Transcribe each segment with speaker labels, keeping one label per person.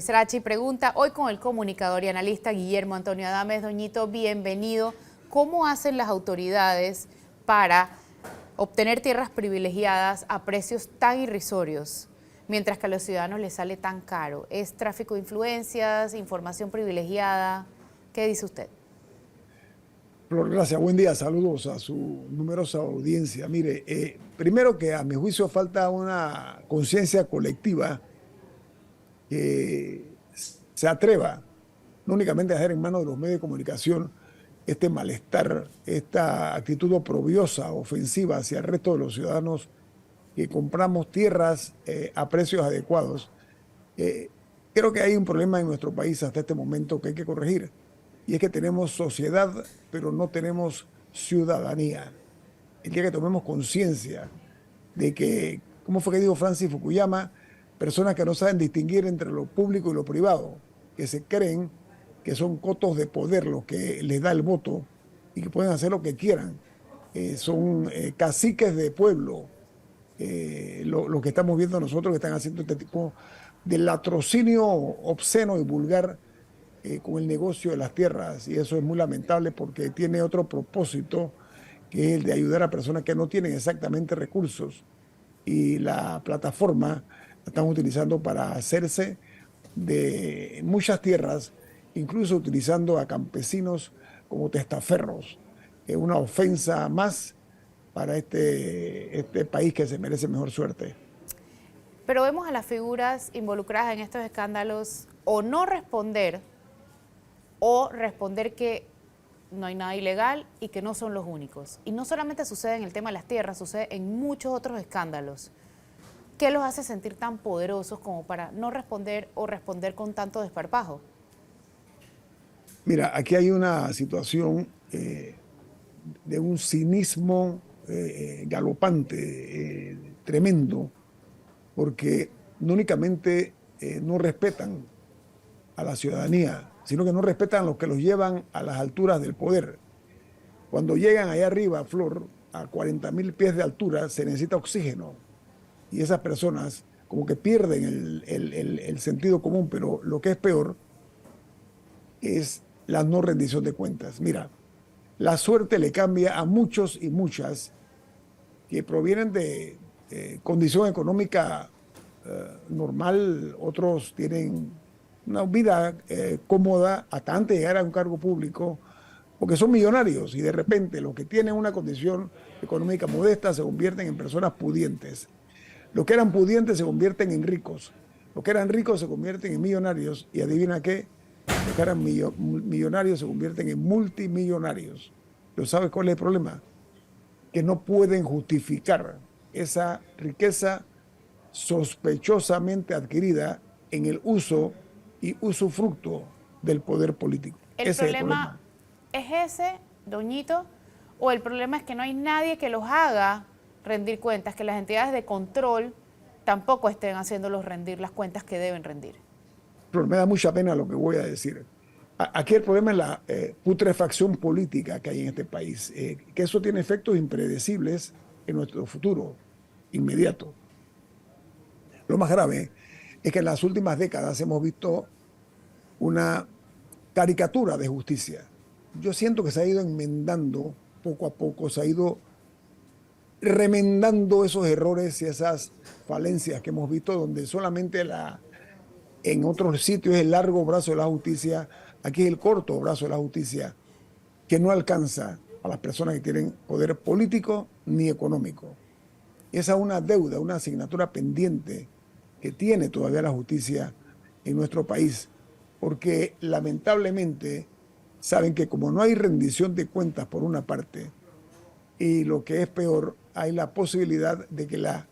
Speaker 1: Srachi pregunta, hoy con el comunicador y analista Guillermo Antonio Adames. Doñito, bienvenido. ¿Cómo hacen las autoridades para obtener tierras privilegiadas a precios tan irrisorios, mientras que a los ciudadanos les sale tan caro? ¿Es tráfico de influencias, información privilegiada? ¿Qué dice usted?
Speaker 2: Flor, gracias. Buen día. Saludos a su numerosa audiencia. Mire, primero que a mi juicio falta una conciencia colectiva que se atreva no únicamente a dejar en manos de los medios de comunicación este malestar, esta actitud oprobiosa, ofensiva hacia el resto de los ciudadanos que compramos tierras a precios adecuados. Creo que hay un problema en nuestro país hasta este momento que hay que corregir. Y es que tenemos sociedad, pero no tenemos ciudadanía. El día que tomemos conciencia de que, ¿cómo fue que dijo Francis Fukuyama? Personas que no saben distinguir entre lo público y lo privado, que se creen que son cotos de poder los que les da el voto y que pueden hacer lo que quieran. Son caciques de pueblo, lo que estamos viendo nosotros que están haciendo este tipo de latrocinio obsceno y vulgar con el negocio de las tierras, y eso es muy lamentable porque tiene otro propósito, que es el de ayudar a personas que no tienen exactamente recursos, y la plataforma la están utilizando para hacerse de muchas tierras, incluso utilizando a campesinos como testaferros. Es una ofensa más para este país que se merece mejor suerte.
Speaker 1: Pero vemos a las figuras involucradas en estos escándalos o no responder, o responder que no hay nada ilegal y que no son los únicos. Y no solamente sucede en el tema de las tierras, sucede en muchos otros escándalos. ¿Qué los hace sentir tan poderosos como para no responder o responder con tanto desparpajo?
Speaker 2: Mira, aquí hay una situación de un cinismo galopante, tremendo, porque no únicamente no respetan a la ciudadanía, sino que no respetan a los que los llevan a las alturas del poder. Cuando llegan allá arriba, Flor, a 40.000 pies de altura, se necesita oxígeno. Y esas personas como que pierden el sentido común, pero lo que es peor es la no rendición de cuentas. Mira, la suerte le cambia a muchos y muchas que provienen de condición económica normal, otros tienen una vida cómoda hasta antes de llegar a un cargo público, porque son millonarios y de repente los que tienen una condición económica modesta se convierten en personas pudientes. Los que eran pudientes se convierten en ricos. Los que eran ricos se convierten en millonarios y adivina qué, los que eran millonarios se convierten en multimillonarios. ¿Pero sabes cuál es el problema? Que no pueden justificar esa riqueza sospechosamente adquirida en el uso y usufructo del poder político.
Speaker 1: ¿El problema es ese, doñito, o el problema es que no hay nadie que los haga rendir cuentas, que las entidades de control tampoco estén haciéndolos rendir las cuentas que deben rendir?
Speaker 2: Pero me da mucha pena lo que voy a decir. Aquí el problema es la putrefacción política que hay en este país, que eso tiene efectos impredecibles en nuestro futuro inmediato. Lo más grave es que en las últimas décadas hemos visto una caricatura de justicia. Yo siento que se ha ido enmendando poco a poco, se ha ido remendando esos errores y esas falencias que hemos visto, donde solamente en otros sitios es el largo brazo de la justicia, aquí es el corto brazo de la justicia, que no alcanza a las personas que tienen poder político ni económico. Esa es una deuda, una asignatura pendiente que tiene todavía la justicia en nuestro país, porque lamentablemente saben que como no hay rendición de cuentas por una parte, y lo que es peor, hay la posibilidad de que la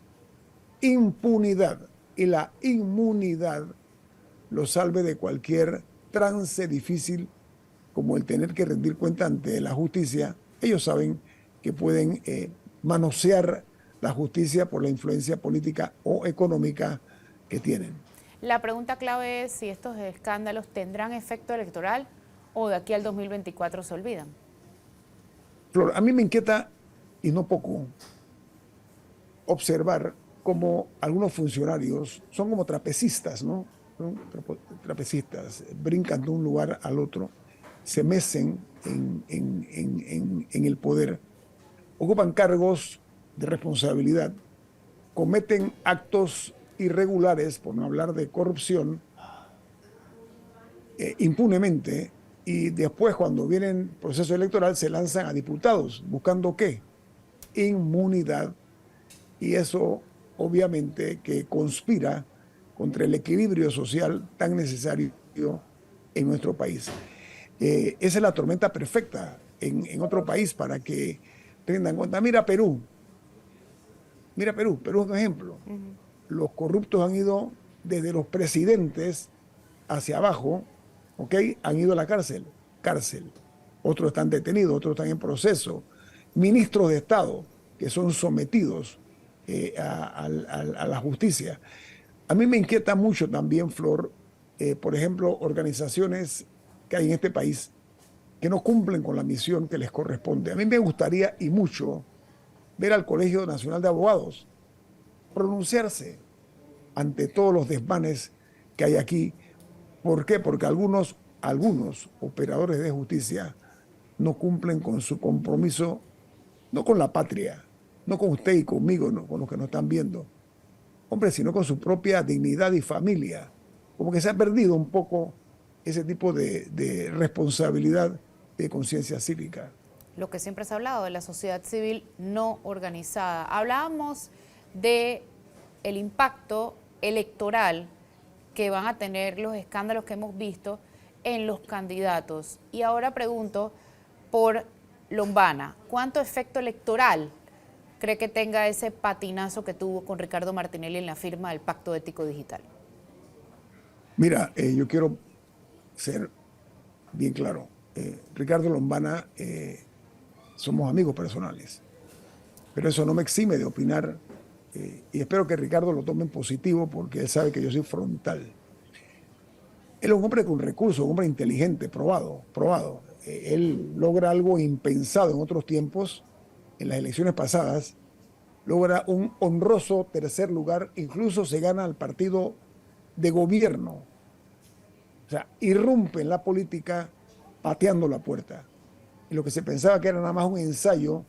Speaker 2: impunidad y la inmunidad lo salve de cualquier trance difícil, como el tener que rendir cuenta ante la justicia. Ellos saben que pueden manosear la justicia por la influencia política o económica que tienen.
Speaker 1: La pregunta clave es si estos escándalos tendrán efecto electoral o de aquí al 2024 se olvidan.
Speaker 2: Flor, a mí me inquieta, y no poco, observar cómo algunos funcionarios son como trapecistas, ¿no? son trapecistas, brincan de un lugar al otro, se mecen en el poder, ocupan cargos de responsabilidad, cometen actos irregulares, por no hablar de corrupción, impunemente, y después cuando viene el proceso electoral se lanzan a diputados, buscando ¿qué? Inmunidad, y eso obviamente que conspira contra el equilibrio social tan necesario en nuestro país. Esa es la tormenta perfecta en otro país para que tengan cuenta. Mira Perú, Perú es un ejemplo. Los corruptos han ido desde los presidentes hacia abajo, ¿ok? Han ido a la cárcel. Otros están detenidos, otros están en proceso. Ministros de Estado que son sometidos a la justicia. A mí me inquieta mucho también, Flor, por ejemplo, organizaciones que hay en este país que no cumplen con la misión que les corresponde. A mí me gustaría y mucho ver al Colegio Nacional de Abogados pronunciarse ante todos los desmanes que hay aquí. ¿Por qué? Porque algunos operadores de justicia no cumplen con su compromiso, no con la patria, no con usted y conmigo, no, con los que nos están viendo, hombre, sino con su propia dignidad y familia. Como que se ha perdido un poco ese tipo de responsabilidad, de conciencia cívica.
Speaker 1: Lo que siempre se ha hablado de la sociedad civil no organizada. Hablábamos de el impacto electoral que van a tener los escándalos que hemos visto en los candidatos. Y ahora pregunto por Lombana, ¿cuánto efecto electoral cree que tenga ese patinazo que tuvo con Ricardo Martinelli en la firma del Pacto Ético Digital?
Speaker 2: Mira, yo quiero ser bien claro. Ricardo Lombana, somos amigos personales, pero eso no me exime de opinar, y espero que Ricardo lo tome en positivo porque él sabe que yo soy frontal. Él es un hombre con recursos, un hombre inteligente, probado. Él logra algo impensado en otros tiempos, en las elecciones pasadas, logra un honroso tercer lugar, incluso se gana al partido de gobierno. O sea, irrumpe en la política pateando la puerta. Y lo que se pensaba que era nada más un ensayo,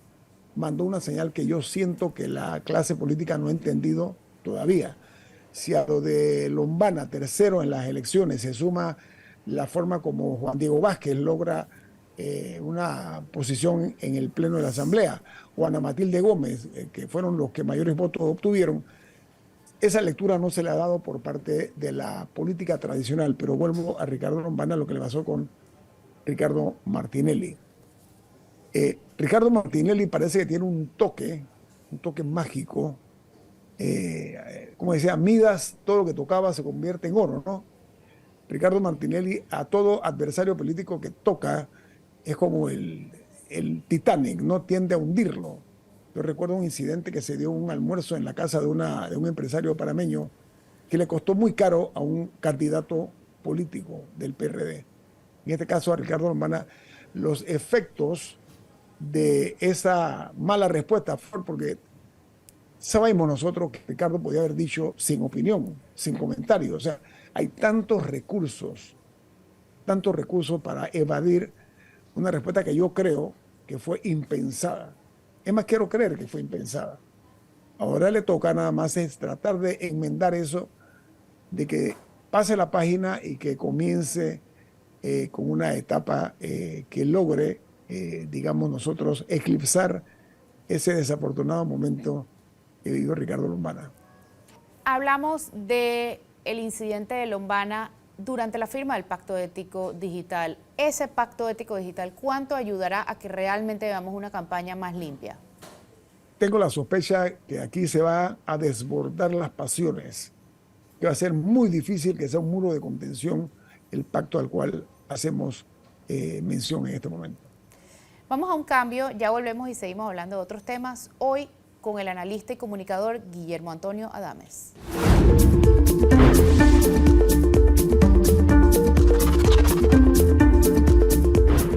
Speaker 2: mandó una señal que yo siento que la clase política no ha entendido todavía. Si a lo de Lombana, tercero en las elecciones, se suma la forma como Juan Diego Vázquez logra una posición en el Pleno de la Asamblea, o Ana Matilde Gómez, que fueron los que mayores votos obtuvieron, esa lectura no se le ha dado por parte de la política tradicional. Pero vuelvo a Ricardo Lombana, lo que le pasó con Ricardo Martinelli. Ricardo Martinelli parece que tiene un toque mágico. Como decía, Midas, todo lo que tocaba se convierte en oro, ¿no? Ricardo Martinelli a todo adversario político que toca es como el Titanic, no tiende a hundirlo. Yo recuerdo un incidente que se dio en un almuerzo en la casa de un empresario panameño que le costó muy caro a un candidato político del PRD. En este caso a Ricardo Lombana, los efectos de esa mala respuesta fue porque sabemos nosotros que Ricardo podía haber dicho sin opinión, sin comentario. O sea, hay tantos recursos para evadir una respuesta que yo creo que fue impensada. Es más, quiero creer que fue impensada. Ahora le toca nada más es tratar de enmendar eso, de que pase la página y que comience con una etapa que logre, digamos nosotros, eclipsar ese desafortunado momento que vivió Ricardo Lombana.
Speaker 1: Hablamos del incidente de Lombana durante la firma del Pacto Ético Digital. Ese Pacto Ético Digital, ¿cuánto ayudará a que realmente veamos una campaña más limpia?
Speaker 2: Tengo la sospecha que aquí se va a desbordar las pasiones, que va a ser muy difícil que sea un muro de contención el pacto al cual hacemos mención en este momento.
Speaker 1: Vamos a un cambio, ya volvemos y seguimos hablando de otros temas. Hoy con el analista y comunicador Guillermo Antonio Adames.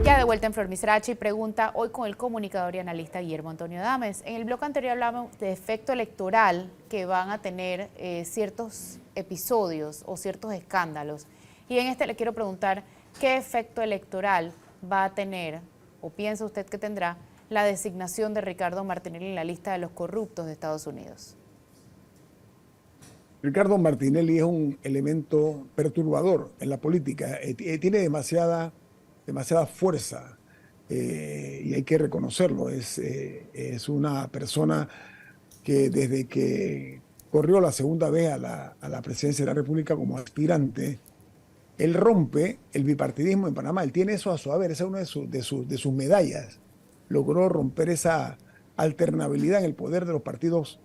Speaker 1: Ya de vuelta en Flor Misrachi pregunta hoy con el comunicador y analista Guillermo Antonio Adames. En el bloque anterior hablamos de efecto electoral que van a tener ciertos episodios o ciertos escándalos. Y en este le quiero preguntar qué efecto electoral va a tener o piensa usted que tendrá la designación de Ricardo Martinelli en la lista de los corruptos de Estados Unidos.
Speaker 2: Ricardo Martinelli es un elemento perturbador en la política. Tiene demasiada fuerza y hay que reconocerlo. Es una persona que desde que corrió la segunda vez a la presidencia de la República como aspirante, él rompe el bipartidismo en Panamá. Él tiene eso a su haber, esa es una de sus medallas. Logró romper esa alternabilidad en el poder de los partidos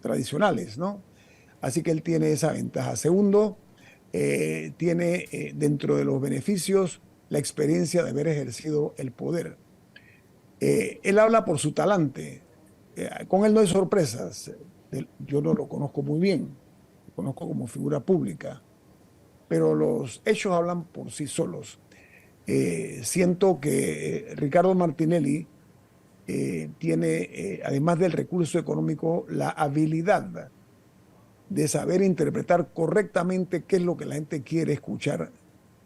Speaker 2: tradicionales, ¿no? Así que él tiene esa ventaja. Segundo, tiene dentro de los beneficios la experiencia de haber ejercido el poder. Él habla por su talante. Con él no hay sorpresas. Yo no lo conozco muy bien, lo conozco como figura pública, pero los hechos hablan por sí solos. Siento que Ricardo Martinelli tiene, además del recurso económico, la habilidad de saber interpretar correctamente qué es lo que la gente quiere escuchar,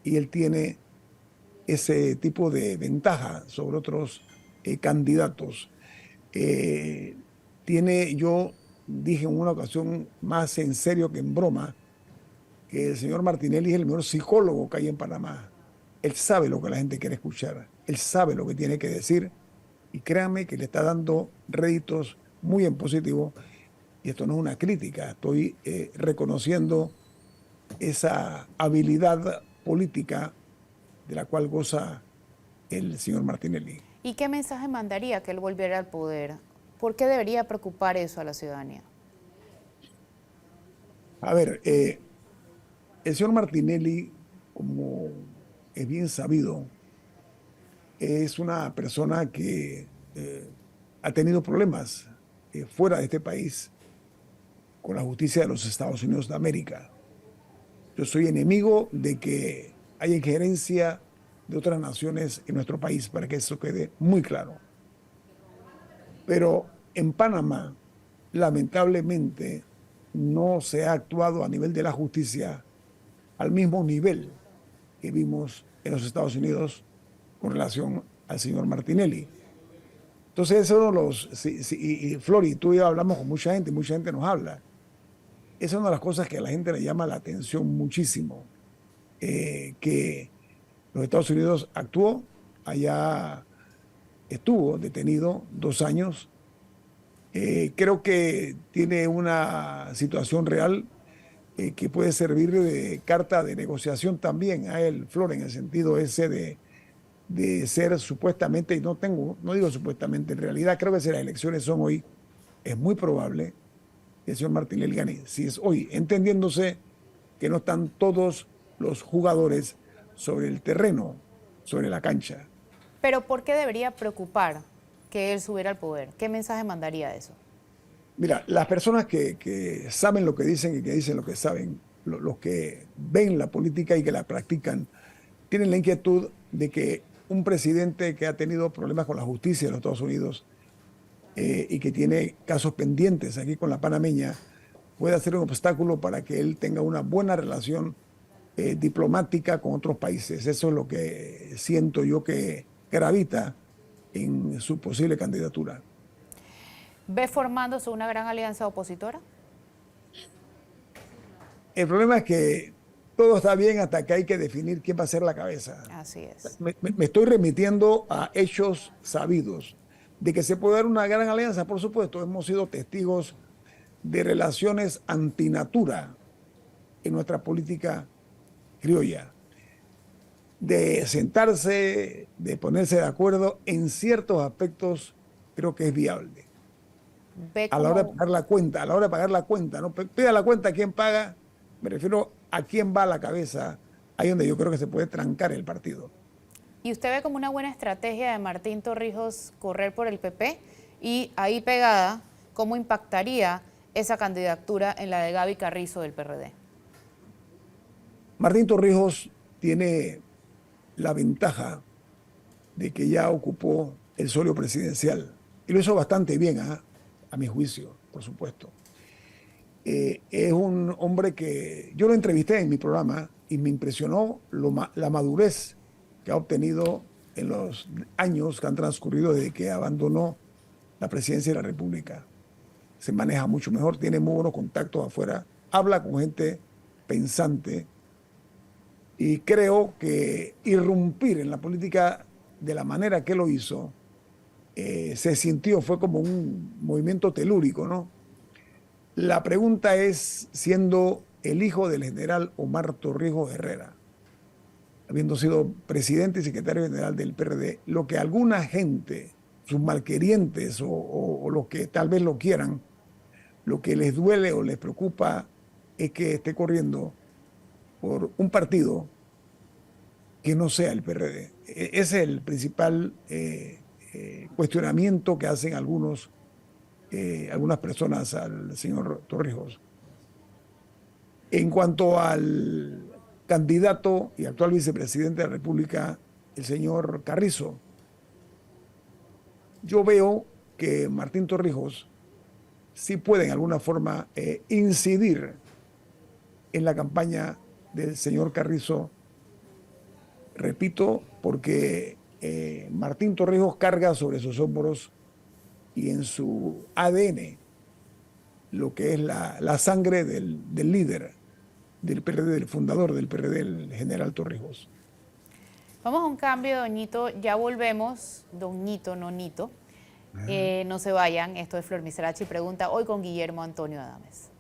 Speaker 2: y él tiene ese tipo de ventaja sobre otros candidatos. Yo dije en una ocasión más en serio que en broma que el señor Martinelli es el mejor psicólogo que hay en Panamá. Él sabe lo que la gente quiere escuchar, él sabe lo que tiene que decir, y créanme que le está dando réditos muy en positivo. Y esto no es una crítica, estoy reconociendo esa habilidad política de la cual goza el señor Martinelli.
Speaker 1: ¿Y qué mensaje mandaría que él volviera al poder? ¿Por qué debería preocupar eso a la ciudadanía?
Speaker 2: A ver, el señor Martinelli, como es bien sabido, es una persona que ha tenido problemas fuera de este país con la justicia de los Estados Unidos de América. Yo soy enemigo de que haya injerencia de otras naciones en nuestro país, para que eso quede muy claro. Pero en Panamá, lamentablemente, no se ha actuado a nivel de la justicia al mismo nivel que vimos en los Estados Unidos con relación al señor Martinelli. Entonces, eso y Flori, tú y yo hablamos con mucha gente nos habla. Esa es una de las cosas que a la gente le llama la atención muchísimo, que los Estados Unidos actuó, allá estuvo detenido 2 años. Creo que tiene una situación real que puede servir de carta de negociación también a él, Flor, en el sentido ese de ser supuestamente, y no digo supuestamente, en realidad creo que si las elecciones son hoy, es muy probable que el señor Martinelli gane. Si es hoy, entendiéndose que no están todos los jugadores sobre el terreno, sobre la cancha.
Speaker 1: Pero ¿por qué debería preocupar que él subiera al poder? ¿Qué mensaje mandaría eso?
Speaker 2: Mira, las personas que saben lo que dicen y que dicen lo que saben, los que ven la política y que la practican, tienen la inquietud de que un presidente que ha tenido problemas con la justicia de los Estados Unidos y que tiene casos pendientes aquí con la panameña, puede ser un obstáculo para que él tenga una buena relación diplomática con otros países. Eso es lo que siento yo que gravita en su posible candidatura.
Speaker 1: ¿Ve formándose una gran alianza opositora?
Speaker 2: El problema es que todo está bien hasta que hay que definir quién va a ser la cabeza.
Speaker 1: Así es.
Speaker 2: Me estoy remitiendo a hechos sabidos. De que se puede dar una gran alianza, por supuesto, hemos sido testigos de relaciones antinatura en nuestra política criolla. De sentarse, de ponerse de acuerdo en ciertos aspectos, creo que es viable. A la hora de pagar la cuenta, no pida la cuenta a quién paga, me refiero a quién va a la cabeza, ahí donde yo creo que se puede trancar el partido.
Speaker 1: ¿Y usted ve como una buena estrategia de Martín Torrijos correr por el PP? Y ahí pegada, ¿cómo impactaría esa candidatura en la de Gaby Carrizo del PRD?
Speaker 2: Martín Torrijos tiene la ventaja de que ya ocupó el solio presidencial. Y lo hizo bastante bien, a mi juicio, por supuesto. Es un hombre que yo lo entrevisté en mi programa y me impresionó la madurez que ha obtenido en los años que han transcurrido desde que abandonó la presidencia de la República. Se maneja mucho mejor, tiene muy buenos contactos afuera, habla con gente pensante y creo que irrumpir en la política de la manera que lo hizo se sintió, fue como un movimiento telúrico, ¿no? La pregunta es, siendo el hijo del general Omar Torrijos Herrera, habiendo sido presidente y secretario general del PRD, lo que alguna gente, sus malquerientes o los que tal vez lo quieran, lo que les duele o les preocupa es que esté corriendo por un partido que no sea el PRD. Ese es el principal cuestionamiento que hacen algunas personas al señor Torrijos. En cuanto al candidato y actual vicepresidente de la República, el señor Carrizo, yo veo que Martín Torrijos sí puede en alguna forma incidir en la campaña del señor Carrizo, repito, porque Martín Torrijos carga sobre sus hombros y en su ADN lo que es la sangre del líder del PRD, del fundador del PRD, el general Torrijos.
Speaker 1: Vamos a un cambio, doñito, ya volvemos, doñito, no Nito. No se vayan, esto es Flor Miserachi Pregunta, hoy con Guillermo Antonio Adames.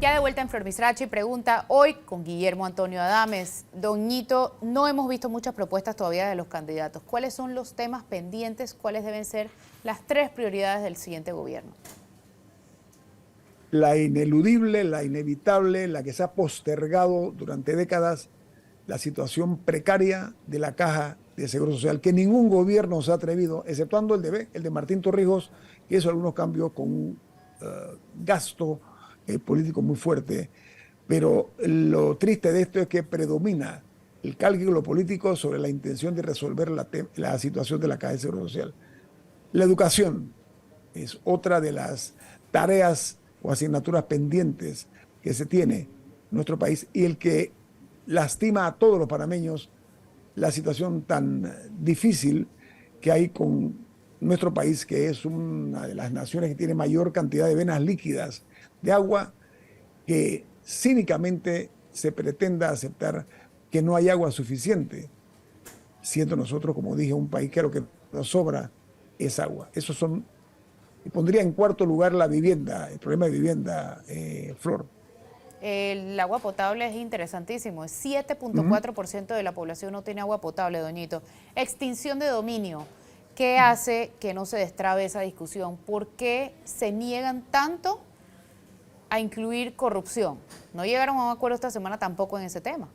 Speaker 1: Ya de vuelta en Flor Miserachi Pregunta, hoy con Guillermo Antonio Adames. Doñito, no hemos visto muchas propuestas todavía de los candidatos. ¿Cuáles son los temas pendientes? ¿Cuáles deben ser las 3 prioridades del siguiente gobierno?
Speaker 2: La ineludible, la inevitable, la que se ha postergado durante décadas, la situación precaria de la Caja de Seguro Social, que ningún gobierno se ha atrevido, exceptuando el de Martín Torrijos, que hizo algunos cambios con un gasto político muy fuerte. Pero lo triste de esto es que predomina el cálculo político sobre la intención de resolver la situación de la Caja de Seguro Social. La educación es otra de las tareas o asignaturas pendientes que se tiene en nuestro país y el que lastima a todos los panameños la situación tan difícil que hay con nuestro país, que es una de las naciones que tiene mayor cantidad de venas líquidas de agua, que cínicamente se pretenda aceptar que no hay agua suficiente, siendo nosotros, como dije, un país que lo que nos sobra es agua. Esos son. Y pondría en cuarto lugar la vivienda, el problema de vivienda, Flor.
Speaker 1: El agua potable es interesantísimo. 7.4% de la población no tiene agua potable, doñito. Extinción de dominio. ¿Qué hace que no se destrabe esa discusión? ¿Por qué se niegan tanto a incluir corrupción? No llegaron a un acuerdo esta semana tampoco en ese tema.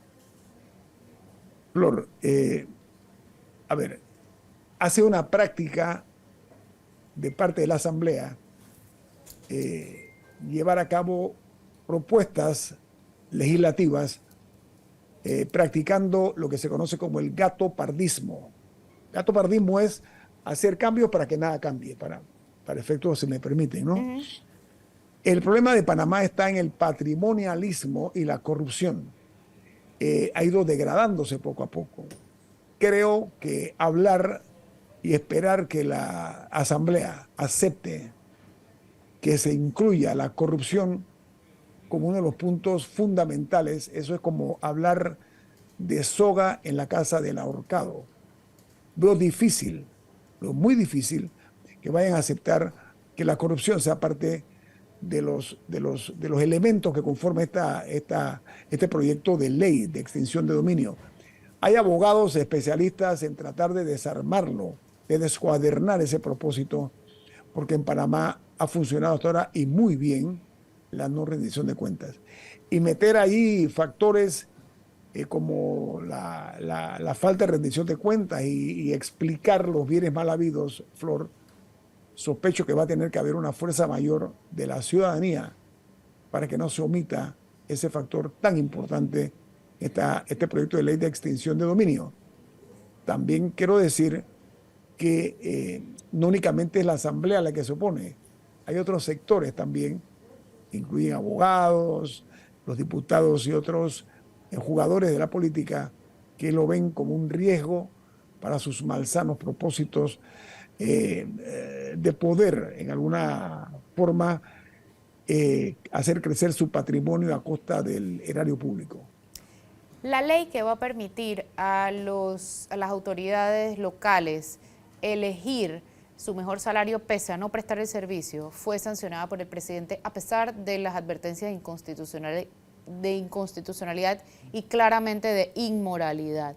Speaker 2: Flor, a ver, hace una práctica de parte de la Asamblea llevar a cabo propuestas legislativas practicando lo que se conoce como el gatopardismo. Gatopardismo es hacer cambios para que nada cambie, para efectos, si me permiten, ¿no? El problema de Panamá está en el patrimonialismo y la corrupción. Ha ido degradándose poco a poco. Creo que hablar y esperar que la Asamblea acepte que se incluya la corrupción como uno de los puntos fundamentales, eso es como hablar de soga en la casa del ahorcado. Veo difícil, veo muy difícil que vayan a aceptar que la corrupción sea parte de los elementos que conforman este proyecto de ley de extinción de dominio. Hay abogados especialistas en tratar de desarmarlo, de descuadernar ese propósito, porque en Panamá ha funcionado hasta ahora y muy bien la no rendición de cuentas. Y meter ahí factores como la falta de rendición de cuentas y explicar los bienes mal habidos, Flor, sospecho que va a tener que haber una fuerza mayor de la ciudadanía para que no se omita ese factor tan importante, este proyecto de ley de extinción de dominio. También quiero decir que no únicamente es la Asamblea la que se opone, hay otros sectores también, incluyen abogados, los diputados y otros jugadores de la política que lo ven como un riesgo para sus malsanos propósitos de poder, en alguna forma, hacer crecer su patrimonio a costa del erario público.
Speaker 1: La ley que va a permitir a las autoridades locales elegir su mejor salario pese a no prestar el servicio fue sancionada por el presidente a pesar de las advertencias de inconstitucionalidad y claramente de inmoralidad.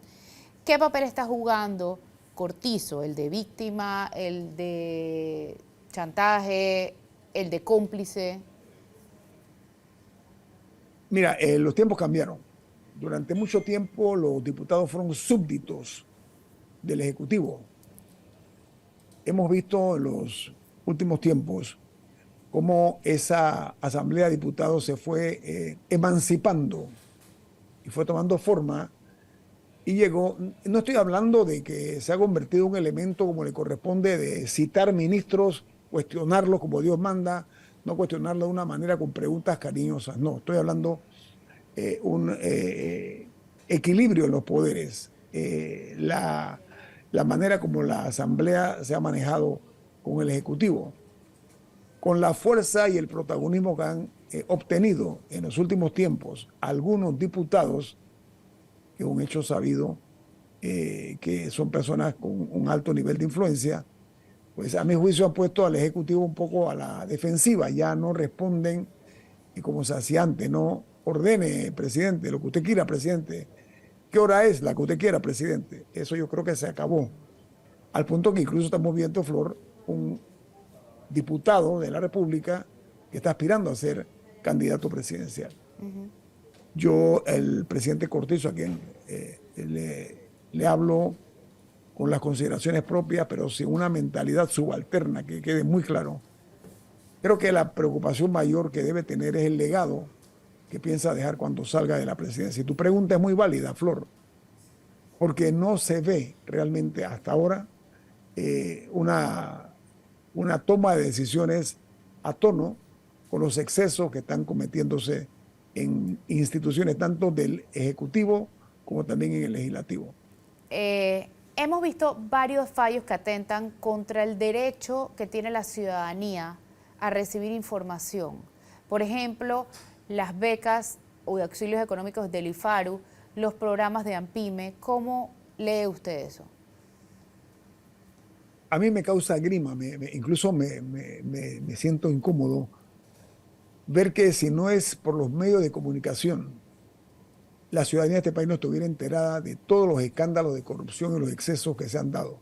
Speaker 1: ¿Qué papel está jugando Cortizo? ¿El de víctima, el de chantaje, el de cómplice?
Speaker 2: Mira, los tiempos cambiaron. Durante mucho tiempo los diputados fueron súbditos del Ejecutivo. Hemos visto en los últimos tiempos cómo esa Asamblea de Diputados se fue emancipando y fue tomando forma y llegó, no estoy hablando de que se ha convertido en un elemento como le corresponde de citar ministros, cuestionarlos como Dios manda, no cuestionarlo de una manera con preguntas cariñosas, no, estoy hablando un equilibrio en los poderes, la manera como la Asamblea se ha manejado con el Ejecutivo, con la fuerza y el protagonismo que han obtenido en los últimos tiempos algunos diputados, que es un hecho sabido, que son personas con un alto nivel de influencia, pues a mi juicio han puesto al Ejecutivo un poco a la defensiva, ya no responden como se hacía antes, no ordene, presidente, lo que usted quiera, presidente. ¿Qué hora es la que usted quiera, presidente? Eso yo creo que se acabó. Al punto que incluso estamos viendo, Flor, un diputado de la República que está aspirando a ser candidato presidencial. Yo, el presidente Cortizo, a quien le hablo con las consideraciones propias, pero sin una mentalidad subalterna, que quede muy claro. Creo que la preocupación mayor que debe tener es el legado que piensa dejar cuando salga de la presidencia. Y tu pregunta es muy válida, Flor, porque no se ve realmente hasta ahora una toma de decisiones a tono con los excesos que están cometiéndose en instituciones tanto del Ejecutivo como también en el Legislativo.
Speaker 1: Hemos visto varios fallos que atentan contra el derecho que tiene la ciudadanía a recibir información. Por ejemplo, las becas o de auxilios económicos del IFARU, los programas de AMPIME. ¿Cómo lee usted eso?
Speaker 2: A mí me causa grima, incluso me siento incómodo ver que si no es por los medios de comunicación, la ciudadanía de este país no estuviera enterada de todos los escándalos de corrupción y los excesos que se han dado.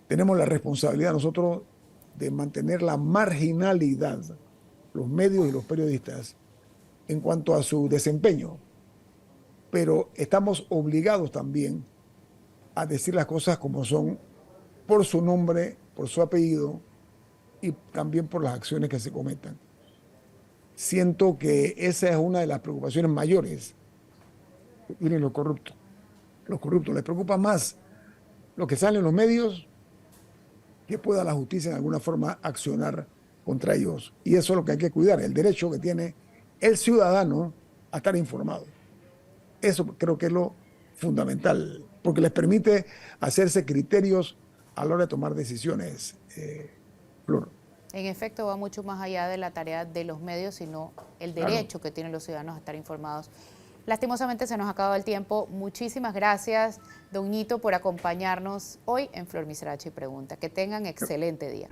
Speaker 2: Tenemos la responsabilidad nosotros de mantener la marginalidad, los medios y los periodistas, en cuanto a su desempeño. Pero estamos obligados también a decir las cosas como son, por su nombre, por su apellido y también por las acciones que se cometan. Siento que esa es una de las preocupaciones mayores. Miren los corruptos. Los corruptos les preocupa más lo que sale en los medios que pueda la justicia en alguna forma accionar contra ellos. Y eso es lo que hay que cuidar, el derecho que tiene el ciudadano a estar informado. Eso creo que es lo fundamental, porque les permite hacerse criterios a la hora de tomar decisiones, Flor.
Speaker 1: En efecto, va mucho más allá de la tarea de los medios, sino el derecho que tienen los ciudadanos a estar informados. Lastimosamente se nos acaba el tiempo. Muchísimas gracias, don Ñito, por acompañarnos hoy en Flor Misrachi Pregunta. Que tengan excelente día.